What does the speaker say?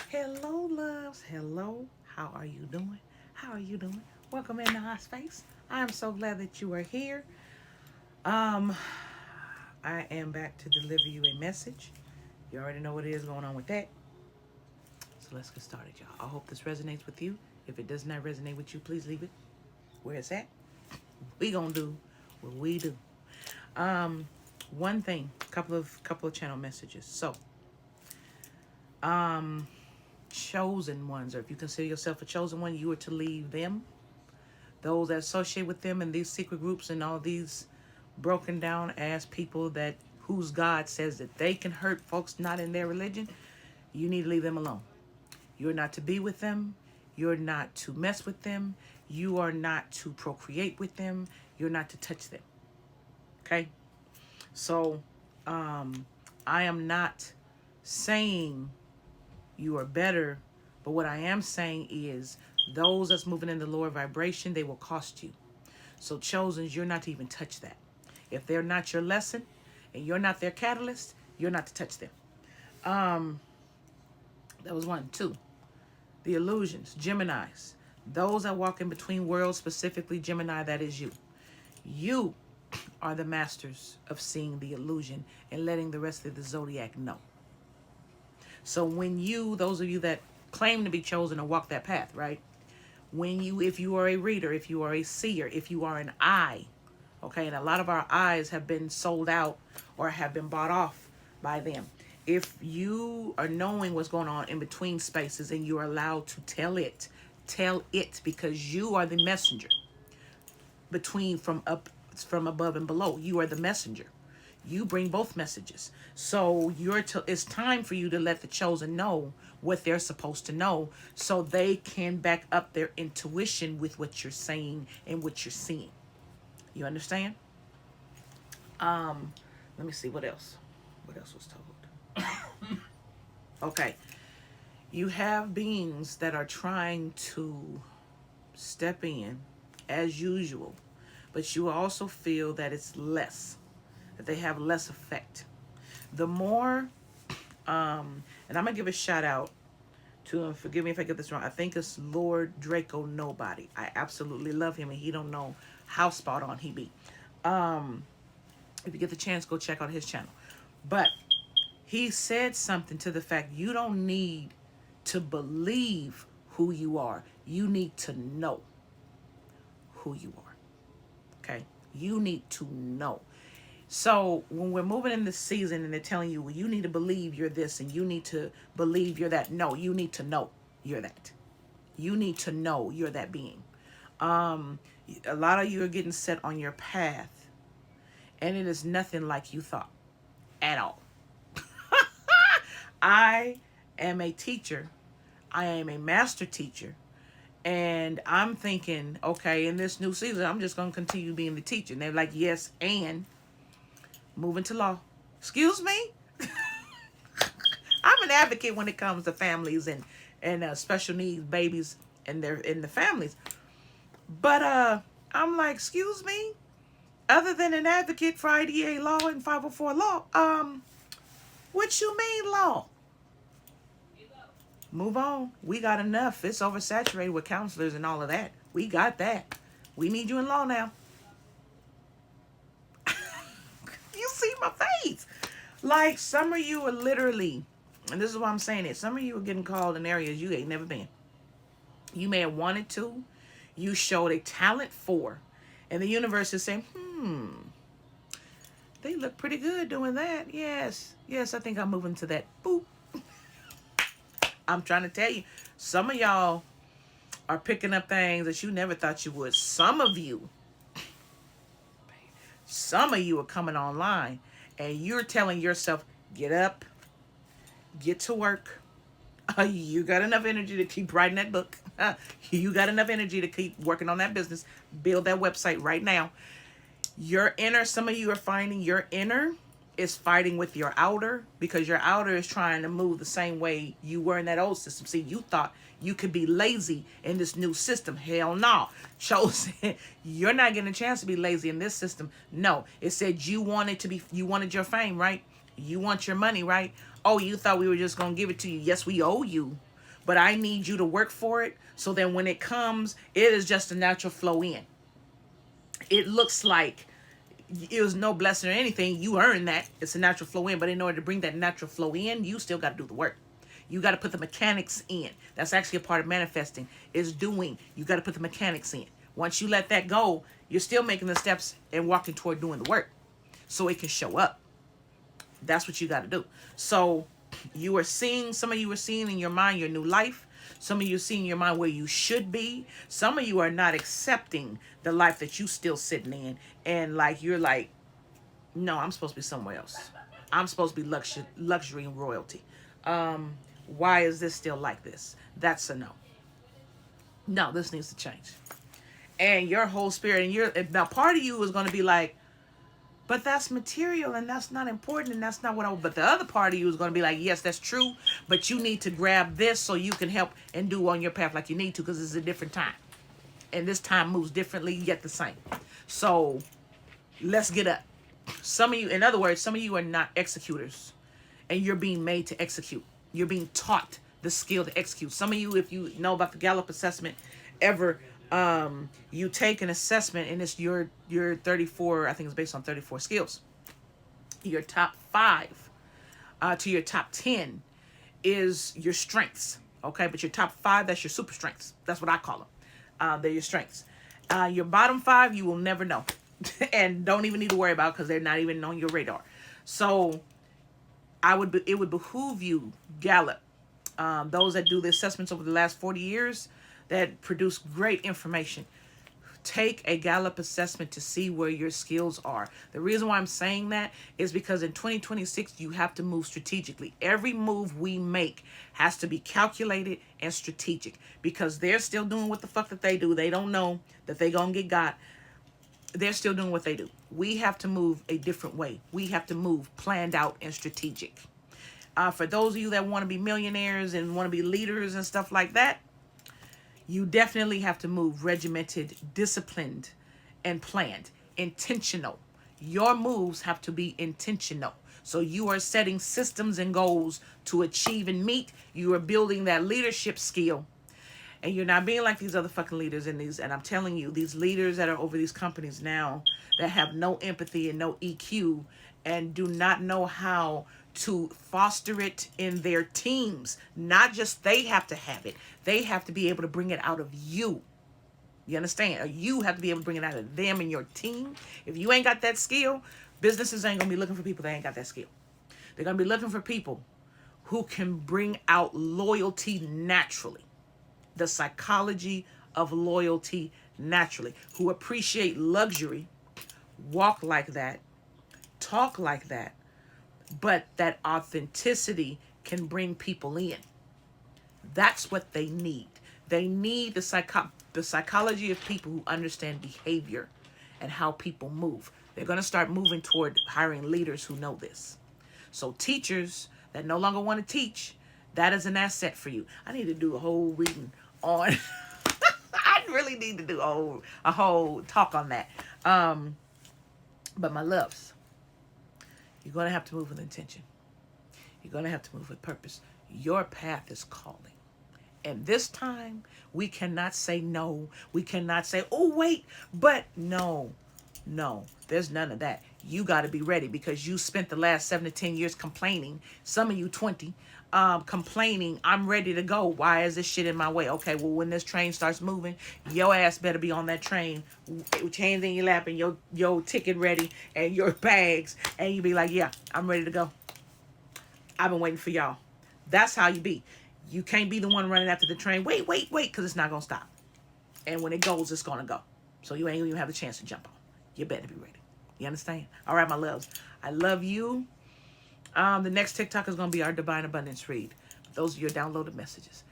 Hello, loves. Hello. How are you doing? How are you doing? Welcome in the hot space. I am so glad that you are here. Um, I am back to deliver you a message. You already know what it is going on with that. So let's get started, y'all. I hope this resonates with you. If it does not resonate with you, please leave it where it's at. We gonna do what we do. Um, One thing, couple of channel messages. Um, chosen ones, or if you consider yourself a chosen one, you are to leave them. Those that associate with them in these secret groups and all these broken down ass people that whose God says that they can hurt folks not in their religion, you need to leave them alone. You're not to be with them. You're not to mess with them. You are not to procreate with them. You're not to touch them. Okay? So, I am not saying you are better, but what I am saying is those that's moving in the lower vibration, they will cost you. So chosens, you're not to even touch that. If they're not your lesson and you're not their catalyst, you're not to touch them. Um, that was one. Two, the illusions, Geminis. Those that walk in between worlds, specifically Gemini, that is you. You are the masters of seeing the illusion and letting the rest of the zodiac know. So when you, those of you that claim to be chosen or walk that path, right? When you, if you are a reader, if you are a seer, if you are an eye, okay, and a lot of our eyes have been sold out or have been bought off by them. If you are knowing what's going on in between spaces and you're allowed to tell it because you are the messenger between from above and below. You are the messenger. You bring both messages. So it's time for you to let the chosen know what they're supposed to know so they can back up their intuition with what you're saying and what you're seeing. You understand? Let me see what else. What else was told? Okay. You have beings that are trying to step in as usual, but you also feel that it's less, that they have less effect. The more, and I'm gonna give a shout out to him. Forgive me if I get this wrong. I think it's Lord Draco Nobody. I absolutely love him, and he don't know how spot on he be. If you get the chance, go check out his channel. But he said something to the fact you don't need to believe who you are. You need to know who you are. Okay? You need to know. So when we're moving in this season and they're telling you, well, you need to believe you're this and you need to believe you're that. No, you need to know you're that. You need to know you're that being. A lot of you are getting set on your path and it is nothing like you thought at all. I am a teacher. I am a master teacher. And I'm thinking, okay, in this new season, I'm just going to continue being the teacher. And they're like, yes, and moving to law. Excuse me? I'm an advocate when it comes to families and special needs babies and their in the families. But I'm like, excuse me? Other than an advocate for IDA law and 504 law, what you mean law? Move on. We got enough. It's oversaturated with counselors and all of that. We got that. We need you in law now. You see my face. Like some of you are literally, and this is why I'm saying it, some of you are getting called in areas you ain't never been. You may have wanted to. You showed a talent for. And the universe is saying, they look pretty good doing that. Yes. Yes, I think I'm moving to that. Boop. I'm trying to tell you, some of y'all are picking up things that you never thought you would. Some of you are coming online and you're telling yourself, get up, get to work. You got enough energy to keep writing that book. You got enough energy to keep working on that business. Build that website right now. Your inner, some of you are finding your inner is fighting with your outer because your outer is trying to move the same way you were in that old system. See, you thought you could be lazy in this new system. Hell no. Chosen. You're not getting a chance to be lazy in this system. No. It said you wanted your fame, right? You want your money, right? Oh, you thought we were just going to give it to you. Yes, we owe you. but I need you to work for it. So then when it comes, it is just a natural flow in. It looks like it was no blessing or anything. You earn that. It's a natural flow in. But in order to bring that natural flow in, you still got to do the work. You got to put the mechanics in. That's actually a part of manifesting, is doing. You got to put the mechanics in. Once you let that go, you're still making the steps and walking toward doing the work so it can show up. That's what you got to do. So you are seeing, some of you are seeing in your mind your new life. Some of you are seeing in your mind where you should be. Some of you are not accepting the life that you still sitting in. And like, you're like, no, I'm supposed to be somewhere else. I'm supposed to be luxury and royalty. Why is this still like this? That's a no. No, this needs to change. And your whole spirit, now part of you is going to be like, but that's material and that's not important and that's not what but the other part of you is going to be like, yes, that's true, but you need to grab this so you can help and do on your path like you need to, because it's a different time. And this time moves differently, yet the same. So let's get up. Some of you, in other words, some of you are not executors and you're being made to execute. You're being taught the skill to execute. Some of you, if you know about the Gallup assessment ever, you take an assessment and it's your 34, I think it's based on 34 skills. Your top 5 to your top 10 is your strengths. Okay, but your top 5, that's your super strengths. That's what I call them. They're your strengths. Your bottom 5, you will never know. And don't even need to worry about, because they're not even on your radar. So it would behoove you, Gallup, those that do the assessments over the last 40 years that produce great information, take a Gallup assessment to see where your skills are. The reason why I'm saying that is because in 2026, you have to move strategically. Every move we make has to be calculated and strategic, because they're still doing what the fuck that they do. They don't know that they gonna get got. They're still doing what they do. We have to move a different way. We have to move planned out and strategic. For those of you that want to be millionaires and want to be leaders and stuff like that, you definitely have to move regimented, disciplined, and planned, intentional. Your moves have to be intentional. So you are setting systems and goals to achieve and meet. You are building that leadership skill. And you're not being like these other fucking leaders and I'm telling you, these leaders that are over these companies now that have no empathy and no EQ and do not know how to foster it in their teams. Not just they have to have it. They have to be able to bring it out of you. You understand? Or you have to be able to bring it out of them and your team. If you ain't got that skill, businesses ain't going to be looking for people that ain't got that skill. They're going to be looking for people who can bring out loyalty naturally. The psychology of loyalty naturally. Who appreciate luxury, walk like that, talk like that, but that authenticity can bring people in. That's what they need. They need the psychology of people who understand behavior and how people move. They're going to start moving toward hiring leaders who know this. So teachers that no longer want to teach, that is an asset for you. I need to do a whole reading on I really need to do a whole talk on that. But my loves, you're going to have to move with intention. You're going to have to move with purpose. Your path is calling. And this time, we cannot say no. We cannot say, oh, wait, but no. There's none of that. You got to be ready, because you spent the last 7 to 10 years complaining. Some of you 20, complaining, I'm ready to go. Why is this shit in my way? Okay, well, when this train starts moving, your ass better be on that train with hands in your lap and your ticket ready and your bags. And you be like, yeah, I'm ready to go. I've been waiting for y'all. That's how you be. You can't be the one running after the train. Wait, because it's not going to stop. And when it goes, it's going to go. So you ain't even have a chance to jump on. You better be ready. You understand? All right, my loves. I love you. The next TikTok is going to be our Divine Abundance read. Those are your downloaded messages.